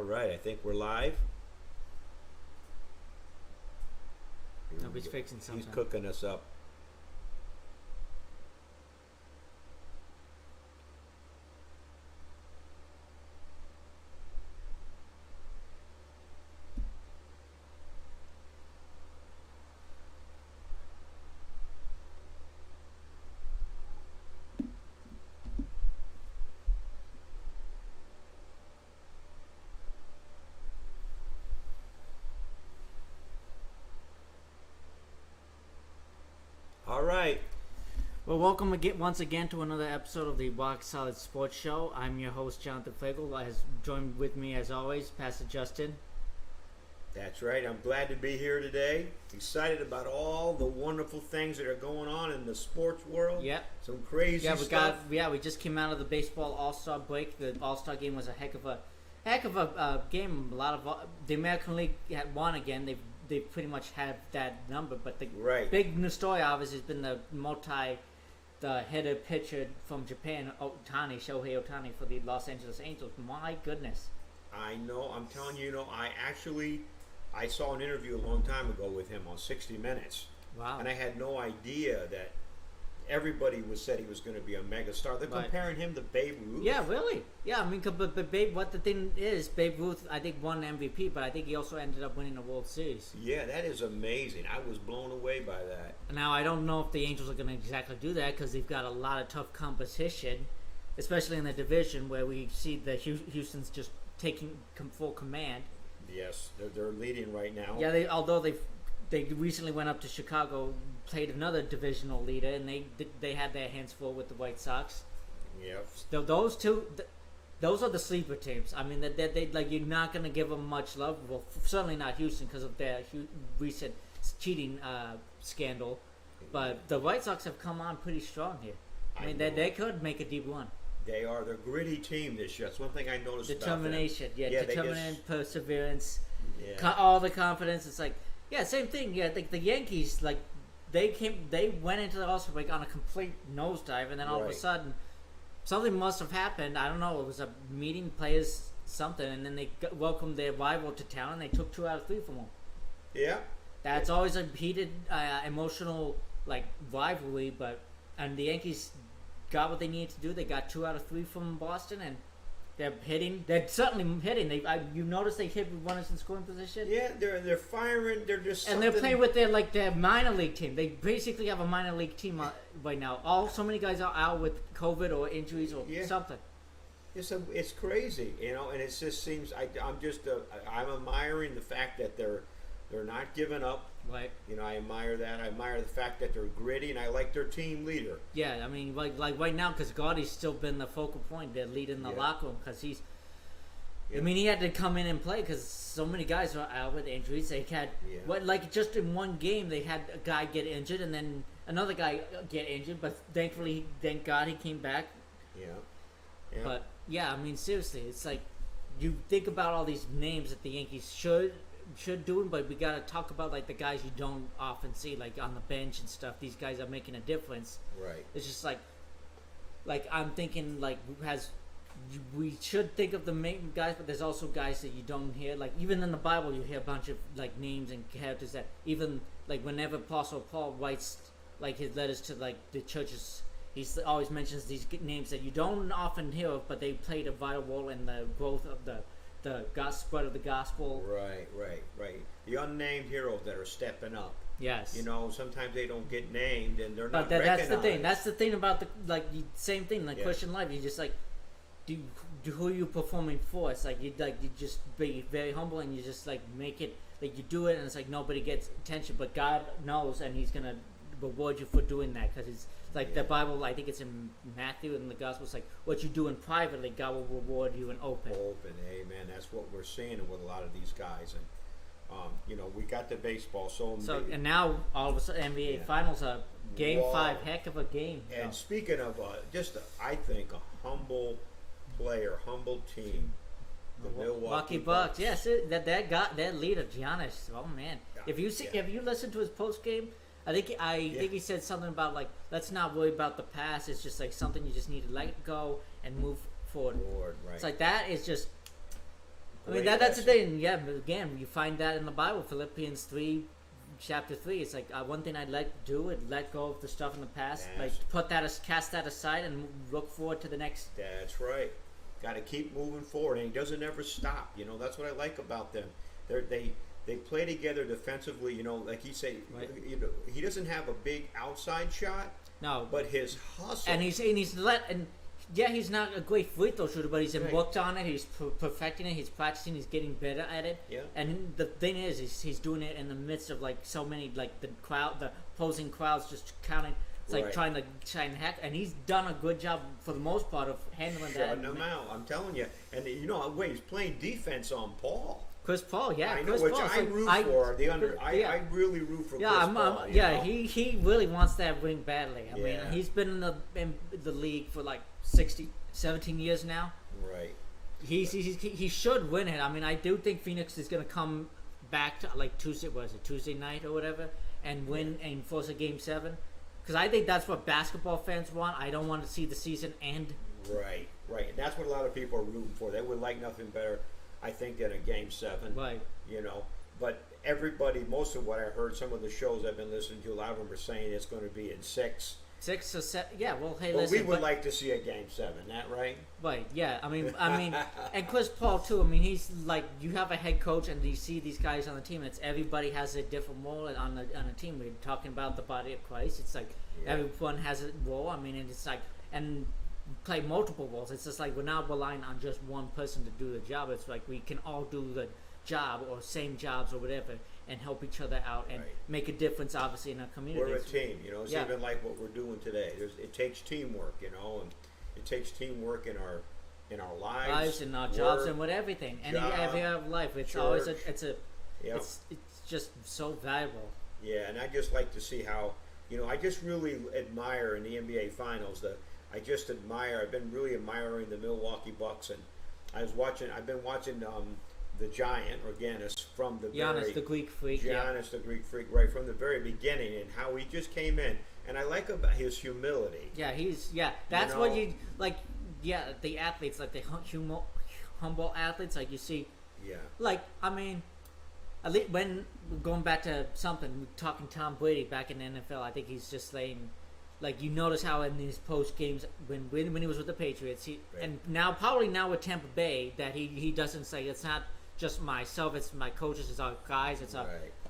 right, I think we're live. Nobody's fixing something. He's cooking us up. All right. Well, welcome again, once again to another episode of the Rock Solid Sports Show. I'm your host, Jonathan Pflegl. Has joined with me, as always, Pastor Justin. That's right. I'm glad to be here today. Excited about all the wonderful things that are going on in the sports world. Yep. Some crazy stuff. We just came out of the baseball All-Star break. The All-Star game was a heck of a game. A lot of the American League had won again. They pretty much have that number, but the big news story obviously has been the header pitcher from Japan, Shohei Ohtani for the Los Angeles Angels. My goodness. I know. I'm telling you, I saw an interview a long time ago with him on 60 Minutes. Wow. And I had no idea that everybody said he was going to be a megastar. They're comparing him to Babe Ruth. Yeah, really. Yeah, I mean, but Babe, what the thing is, Babe Ruth, I think, won MVP, but I think he also ended up winning the World Series. Yeah, that is amazing. I was blown away by that. Now, I don't know if the Angels are going to exactly do that because they've got a lot of tough competition, especially in the division where we see the Houston's just taking full command. Yes, they're leading right now. Yeah, although they recently went up to Chicago, played another divisional leader, and they had their hands full with the White Sox. Yep. Those two, those are the sleeper teams. I mean, they like you're not going to give them much love. Well, certainly not Houston because of their recent cheating scandal. But the White Sox have come on pretty strong here. I mean, they could make a deep run. They're a gritty team this year. That's one thing I noticed Determination, about them. determination, perseverance, yeah. All the confidence. It's like, same thing. Yeah, the Yankees, like, they went into the All-Star break on a complete nosedive, and then all of a sudden, something must have happened. I don't know. It was a meeting, players, something, and then they welcomed their rival to town, and they took 2 out of 3 from them. Yeah. That's always a heated, emotional, like, rivalry, and the Yankees got what they needed to do. They got 2 out of 3 from Boston, and they're hitting. They're certainly hitting. You notice they hit with runners in scoring position. Yeah, they're firing. They're just and they're playing with their minor league team. They basically have a minor league team right now. So many guys are out with COVID or injuries or something. It's crazy, and it just seems I'm admiring the fact that they're not giving up. Right. I admire that. I admire the fact that they're gritty, and I like their team leader. Yeah, I mean, like right now, because Gaudy's still been the focal point. They're leading the locker room because he's. Yeah. I mean, he had to come in and play because so many guys are out with injuries. They had just in one game, they had a guy get injured and then another guy get injured. But thankfully, thank God, he came back. Yeah. But I mean, seriously, it's like you think about all these names that the Yankees should do, but we gotta talk about like the guys you don't often see, like on the bench and stuff. These guys are making a difference. Right. It's just like I'm thinking like we should think of the main guys, but there's also guys that you don't hear. Like even in the Bible, you hear a bunch of like names and characters that even like whenever Apostle Paul writes like his letters to like the churches, he always mentions these names that you don't often hear of, but they played a vital role in the growth of the spread of the gospel. Right. The unnamed heroes that are stepping up. Yes. Sometimes they don't get named and they're not recognized. That's the thing. That's the thing about same thing in the Yeah. Christian life. You just like, who are you performing for? It's like you just be very humble and you just like make it like you do it and it's like nobody gets attention, but God knows and He's gonna reward you for doing that because it's like the Bible. I think it's in Matthew in the Gospel. It's like what you do in privately, God will reward you in open. Amen. That's what we're seeing with a lot of these guys, and we got the baseball. And now all of a sudden NBA Finals are Game 5, heck of a game. And speaking of I think a humble player, humble team, the Milwaukee Bucks. Yes, that leader Giannis. Oh man, if you listen to his post game. I think he said something about like let's not worry about the past. It's just like something you just need to let go and move forward. Right. It's like that is just I mean, that's the thing. Yeah, but again, you find that in the Bible, Philippians 3, chapter 3. It's like one thing I'd like to do is let go of the stuff in the past, Yes. like cast that aside, and look forward to the next. That's right. Got to keep moving forward, and he doesn't ever stop. You know, that's what I like about them. They play together defensively. You know, like he say, Right. you know, he doesn't have a big outside shot, No, but his hustle. and he's not a great free throw shooter, but he's Right. worked on it. He's perfecting it. He's practicing. He's getting better at it. Yeah. And the thing is he's doing it in the midst of like so many like the opposing crowds just counting. It's like Right. trying to hack, and he's done a good job for the most part of handling that. shutting them out. I'm telling you. And you know, wait, he's playing defense on Paul. Chris Paul, yeah, I know, Chris which Paul. I root for. I really root for Yeah, Chris I'm, Paul. yeah, he really wants that ring badly. I mean, Yeah. he's been in the league for like 17 years now. Right. He should win it. I mean, I do think Phoenix is going to come back to like Tuesday night or whatever, and win and force a game 7. Because I think that's what basketball fans want. I don't want to see the season end. Right. And that's what a lot of people are rooting for. They would like nothing better, I think, than a game 7. Right. You know, but everybody, most of what I heard, some of the shows I've been listening to, a lot of them are saying it's going to be in 6. 6 or 7. Yeah. Well, hey, But listen. we would like to see a game 7. That right? Right, yeah. I mean, and Chris Paul too. I mean, he's like, you have a head coach, and you see these guys on the team. It's everybody has a different role on a team. We're talking about the body of Christ. It's like everyone has a role. I mean, and it's like, and play multiple roles. It's just like we're not relying on just one person to do the job. It's like we can all do the job or same jobs or whatever, and help each other out and make a difference, obviously, in our community. We're a team, you know. It's even like what we're doing today. It takes teamwork, you know, and it takes teamwork in our lives, in our jobs, and with everything, any area of life. It's always it's just so valuable. Yeah, and I just like to see how, you know, I just really admire in the NBA Finals I've been really admiring the Milwaukee Bucks, and I've been watching the Giant, or Giannis, from the Giannis, the Greek freak. Giannis, the Greek freak, right from the very beginning, and how he just came in, and I like about his humility. Yeah, that's what you like. Yeah, the athletes, like the humble athletes, like you see. Yeah. Like, I mean, at least when going back to something, talking Tom Brady back in the NFL, I think he's just saying, like, you notice how in these post games when he was with the Patriots, and now with Tampa Bay, that he doesn't say it's not just myself, it's my coaches, it's our guys, it's our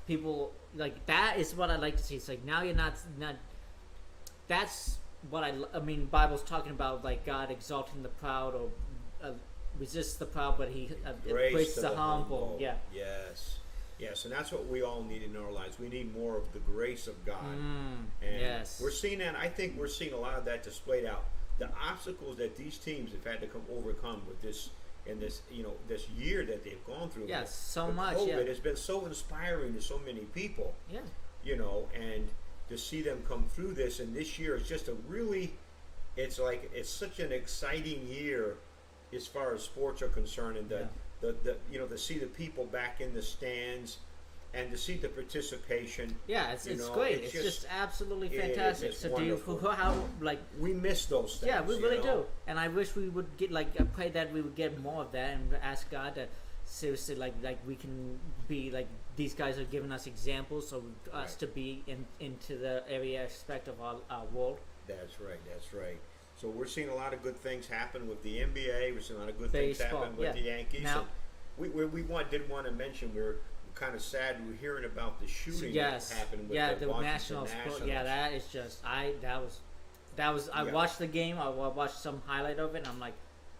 people. Like, that is what I like to see. It's like, now you're not. That's what I mean. Bible's talking about, like, God exalting the proud, or resists the proud, but he embraces the humble. Yeah. Yes, and that's what we all need in our lives. We need more of the grace of God. And we're seeing that. I think we're seeing a lot of that displayed out. The obstacles that these teams have had to overcome with this year that they've gone through. Yes, so much. COVID has been so inspiring to so many people. Yeah. You know, and to see them come through this, and this year is just it's such an exciting year as far as sports are concerned, and to see the people back in the stands and to see the participation. Yeah, it's great. It's just absolutely fantastic. We miss those things. Yeah, we really do. And I wish we would get, like, I pray that we would get more of that, and ask God to seriously, like we can be like, these guys are giving us examples, so us to be into the area aspect of our world. That's right. So we're seeing a lot of good things happen with the NBA. We're seeing a lot of good things happen with the Yankees. Now, and we did want to mention, we're kind of sad we're hearing about the shooting that happened with the Nationals. Yeah, that is just I watched the game. I watched some highlight of it, and I'm like,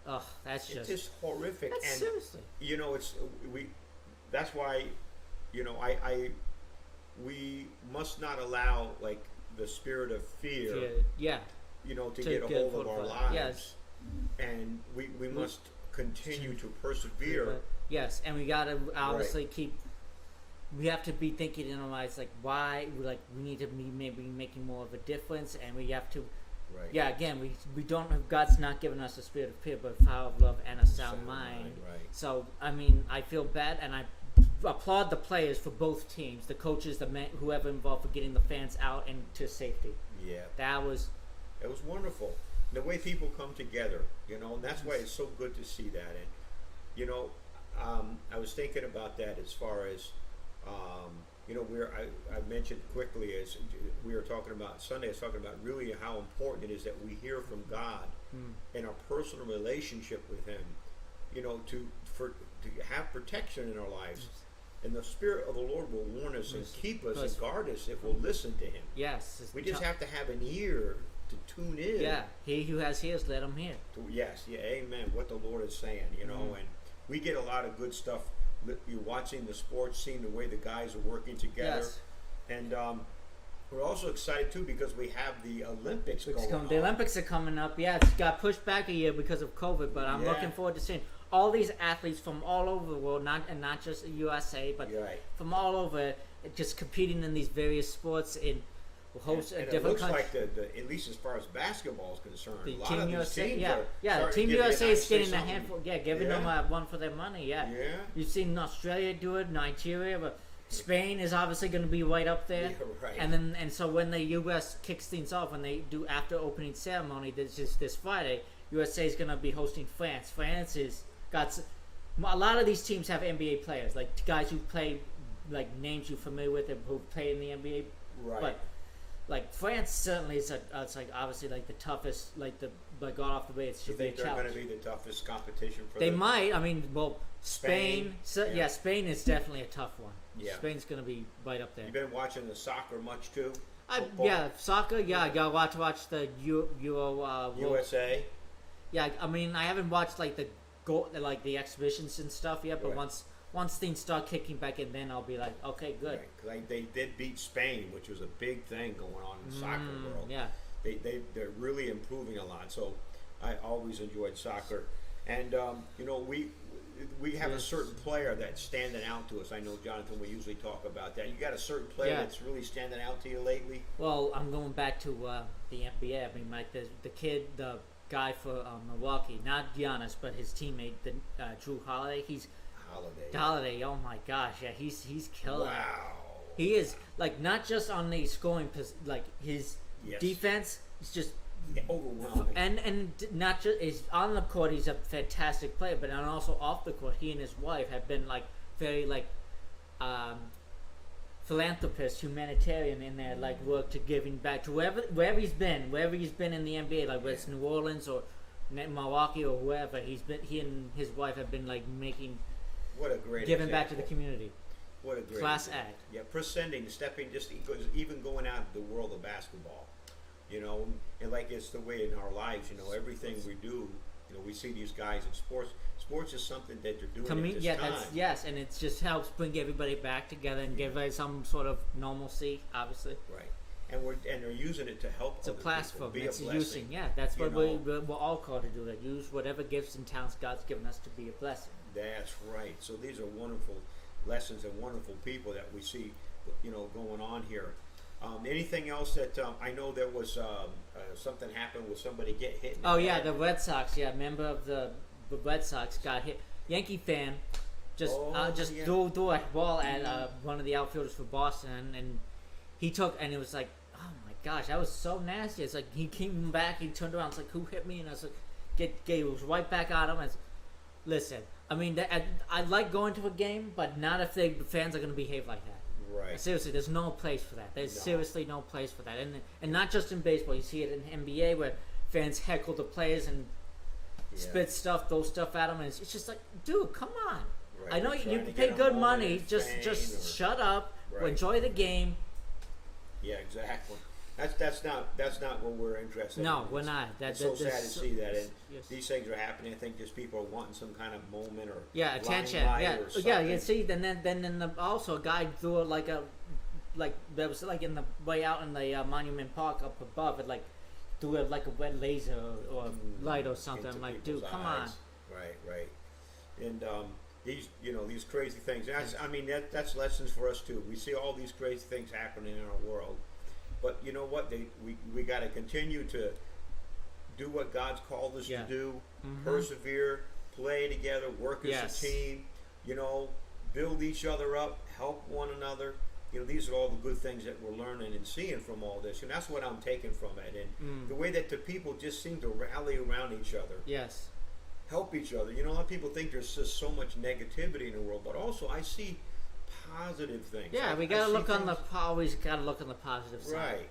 oh, it's just horrific. And seriously, you know, that's why, you know, we must not allow, like, the spirit of fear. You know, to get a hold of our lives. Yes. And we must continue to persevere. Yes, and we gotta obviously we have to be thinking in our minds, like, why, like, we need to be maybe making more of a difference, and we have to. Again, we don't have, God's not given us a spirit of fear, but power of love and a sound mind. So, I mean, I feel bad, and I applaud the players for both teams, the coaches, the men, whoever involved, for getting the fans out and to safety. Yeah. It was wonderful. The way people come together, you know, and that's why it's so good to see that. And, you know, I was thinking about that as far as, you know, I mentioned quickly as we were talking about Sunday, I was talking about really how important it is that we hear from God in our personal relationship with Him, you know, to have protection in our lives. And the Spirit of the Lord will warn us and keep us and guard us if we'll listen to Him. Yes. We just have to have an ear to tune in. Yeah, he who has ears, let him hear. Yes, yeah, amen. What the Lord is saying, you know, and we get a lot of good stuff. You're watching the sports, seeing the way the guys are working together, and we're also excited too because we have the Olympics going on. The Olympics are coming up. Yeah, it's got pushed back a year because of COVID, but I'm looking forward to seeing all these athletes from all over the world, not just the USA, but from all over, just competing in these various sports in host and different countries. It looks like at least as far as basketball is concerned, the a lot Team of USA, these the Team USA is getting a handful, giving them one for their money. Yeah, you've seen Australia do it, Nigeria, but Spain is obviously going to be right up there. And so when the U.S. kicks things off, when they do after opening ceremony, this Friday, USA is going to be hosting France. France is got a lot of these teams have NBA players, like guys who play, like names you're familiar with who play in the NBA. But like France certainly is it's like obviously like the toughest, like got off the way. It should be a challenge. They're going to be the toughest competition for them? They might. I mean, well, Spain. Spain is definitely a tough one. Yeah, Spain's going to be right up there. You've been watching the soccer much too? Soccer. Yeah, I got watch the USA. Yeah, I mean, I haven't watched like the exhibitions and stuff yet, but once things start kicking back in, then I'll be like, okay, good. Like they did beat Spain, which was a big thing going on in the soccer world. Yeah, they're really improving a lot. So I always enjoyed soccer, and you know we have a certain player that's standing out to us. I know, Jonathan, we usually talk about that. You got a certain player that's really standing out to you lately? Well, I'm going back to the NBA. I mean, like the guy for Milwaukee, not Giannis, but his teammate, Drew Holiday. Holiday. Oh my gosh, yeah, he's killing. Wow. He is like not just on the scoring, like his defense is just overwhelming. And not just is on the court, he's a fantastic player, but also off the court, he and his wife have been like very like philanthropist, humanitarian in their like work to giving back to wherever he's been in the NBA, like whether it's New Orleans or Milwaukee or wherever he and his wife have been like making. What a great giving example. back to the community. What a great class example. act. Yeah, stepping, even going out to the world of basketball. You know, and like it's the way in our lives. You know, everything we do. You know, we see these guys in sports. Sports is something that they're doing at this time. And it just helps bring everybody back together and give some sort of normalcy, obviously. Right. And they're using it to help. It's a platform. It's using. Yeah, that's what we're all called to do. That use whatever gifts and talents God's given us to be a blessing. That's right. So these are wonderful lessons and wonderful people that we see, you know, going on here. Anything else that I know there was something happened with somebody get hit? The Red Sox. Yeah, member of the Red Sox got hit. Yankee fan just threw a ball at one of the outfielders for Boston, and he took, and it was like, oh my gosh, that was so nasty. It's like he came back, he turned around, it's like, who hit me? And I was like, it was right back at him. Listen, I mean, I like going to a game, but not if the fans are going to behave like that. Right. Seriously, there's no place for that. There's seriously no place for that. And not just in baseball. You see it in NBA where fans heckle the players and spit stuff, throw stuff at them. And it's just like, dude, come on. Right. I know you pay good money. Just shut up. Enjoy the game. Yeah, exactly. That's not what we're interested in. No, we're not. It's so sad to see that, and these things are happening. I think just people are wanting some kind of moment or attention. You see, then also a guy threw it like that was like in the way out in the Monument Park up above it, like threw it like a red laser or light or something. I'm like, dude, come on. Right, and these crazy things. I mean that's lessons for us too. We see all these crazy things happening in our world. But you know what? We got to continue to do what God's called us to do, persevere, play together, work as a team, you know, build each other up, help one another. You know, these are all the good things that we're learning and seeing from all this. And that's what I'm taking from it. And the way that the people just seem to rally around each other. Yes. help each other. You know, a lot of people think there's just so much negativity in the world, but also I see positive things. Yeah, we I gotta see look on things- always gotta look on the positive side. Right.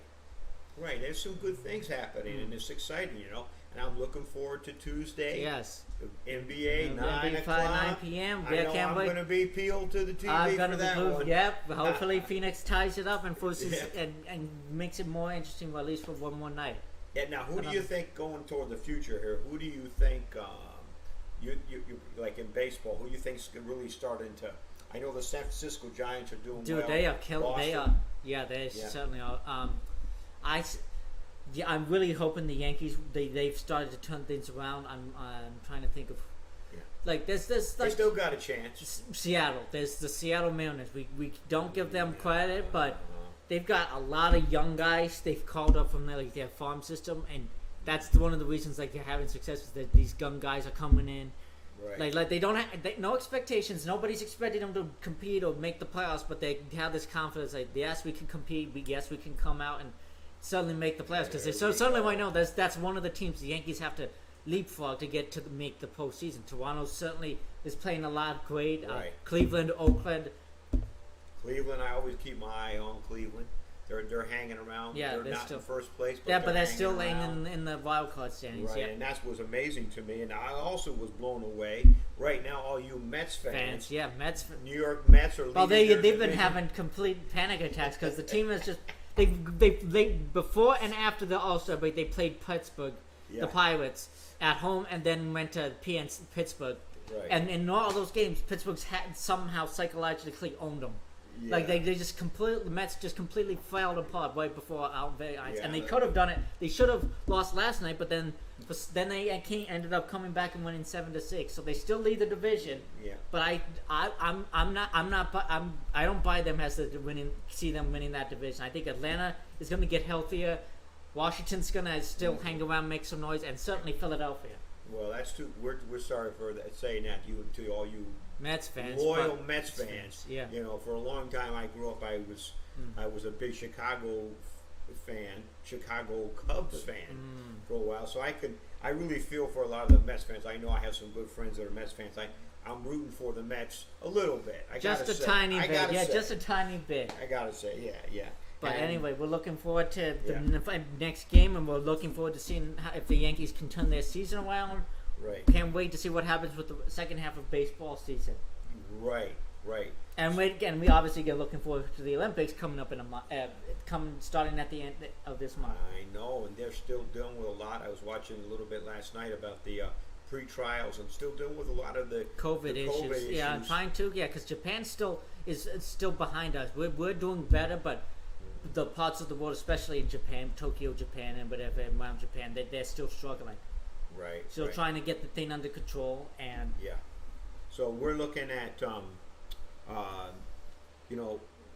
Right. There's some good things happening, and it's exciting, you know. And I'm looking forward to Tuesday. Yes. NBA, 9 NBA o'clock. 9 p.m. I know can't I'm wait. going to be peeled to the TV I'm for gonna be that glued. one. Yep. Hopefully Phoenix ties it up and forces Yeah. and makes it more interesting, or at least for one more night. Yeah, now, who do you think going toward the future here? Who do you think, you like in baseball, who do you think's really starting to? I know the San Francisco Giants are doing Dude, well. they are killing. They are. Boston. Yeah, they Yeah. certainly are. I'm really hoping the Yankees they've started to turn things around. I'm trying to think of like there's They like still got a chance. Seattle. There's the Seattle Mariners. We don't give them credit, but they've got a lot of young guys they've called up from their farm system, and that's one of the reasons like they're having success is that these young guys are coming in. Right. Like they don't have no expectations. Nobody's expecting them to compete or make the playoffs, but they have this confidence. Like yes, we can compete. Yes, we can come out and suddenly make the playoffs because suddenly right now that's one of the teams the Yankees have to leapfrog to get to make the postseason. Toronto certainly is playing a lot great. Right. Cleveland, Oakland. Cleveland, I always keep my eye on Cleveland. They're hanging around. Yeah, they're they're not still in first place, but But they're hanging still laying around. in the wild card standings. Right, Yeah. and that was amazing to me. And I also was blown away. Right now, all you Mets fans, Yeah, Mets. New York Mets are Well, leading they've their been division. having complete panic attacks because the team is just they before and after the All-Star break they played Pittsburgh, Yeah. the Pirates at home, and then went to Pittsburgh. Right. And in all those games, Pittsburgh's had somehow psychologically owned them. Yeah. Like they just completely the Mets just completely fell apart right before our very eyes, and they Yeah. could have done it. They should have lost last night, but then they ended up coming back and winning 7-6. So they still lead the division. Yeah. But I don't buy them as see them winning that division. I think Atlanta is going to get healthier. Washington's going to still hang around, make some noise, and certainly Philadelphia. Well, that's too. We're sorry for that, saying that to all you Mets fans, loyal but- Mets fans. Yeah. You know, for a long time I grew up. I was a big Chicago fan, Chicago Cubs fan for a while. So I really feel for a lot of the Mets fans. I know I have some good friends that are Mets fans. I'm rooting for the Mets a little bit. Just a tiny bit. Yeah, just a tiny bit. I gotta say, yeah. But And- anyway, we're looking forward to the Yeah. next game, and we're looking forward to seeing if the Yankees can turn their season around. Right. Can't wait to see what happens with the second half of baseball season. Right. And we obviously get looking forward to the Olympics coming up in a month, starting at the end of this month. I know, and they're still dealing with a lot. I was watching a little bit last night about the pre-trials and still dealing with a lot of the COVID COVID issues. Yeah, I'm issues. trying to. Yeah, because Japan is still behind us. We're doing better, but the parts of the world, especially in Japan, Tokyo, Japan, and whatever around Japan, they're still struggling. Right. Still right. trying to get the thing under control. And Yeah. So we're looking at,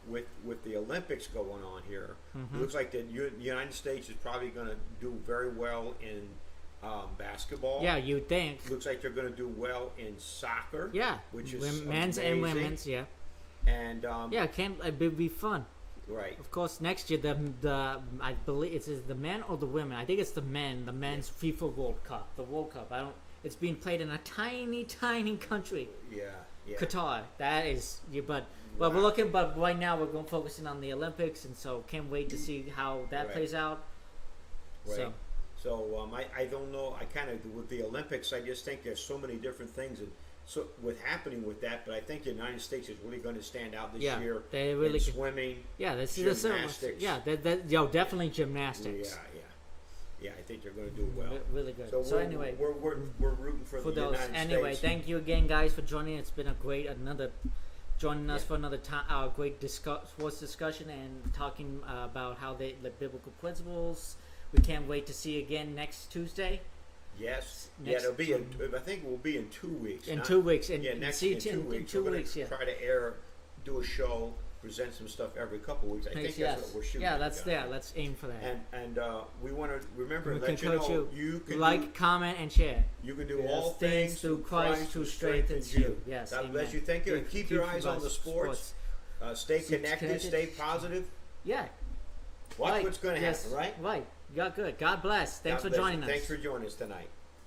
with the Olympics going on here, it looks like the United States is probably going to do very well in basketball. yeah, you'd think. Looks like they're going to do well in soccer. Yeah, Which is men's and amazing. women's. Yeah, And yeah, it'd be fun. right. Of course, next year I believe it's the men or the women. I think it's the men. The men's FIFA World Cup, the World Cup. It's being played in a tiny, tiny country, Yeah. Qatar. That is, but Wow. we're looking. But right now we're focusing on the Olympics, and so can't wait to see how that Right. plays out. Right. So I don't know. I kind of with the Olympics, I just think there's so many different things and so with happening with that. But I think the United States is really going to stand out this Yeah, year. they really in could- swimming. yeah, this is Gymnastics. yeah, definitely gymnastics. Yeah. I think they're going to do well. Really good. So, So we're, anyway, we're rooting for the those. United Anyway, States. thank you again, guys, for joining. It's been joining us Yeah. for another time. Great sports discussion and talking about how the biblical principles. We can't wait to see you again next Tuesday. Yes. Next- it'll be. I think it will be in 2 weeks. In not- 2 weeks, and Yeah, next see in 2 weeks. In 2 We're gonna weeks, yeah. Try to do a show, present some stuff every couple weeks. I think that's what we're shooting. Yeah, at. let's aim for that. And we want to remember We let can you coach know you can like, comment, and share. you can do Yes, all things through Christ who strengthens you. Yes, God bless amen. you. Thank you, and keep your eyes on the sports. Stay Stay connected. connected. Stay positive. Yeah. Watch right. what's going to Yes, happen. Right. Right. Yeah, good. God bless. Thanks God for bless you. joining us. Thanks for joining us tonight.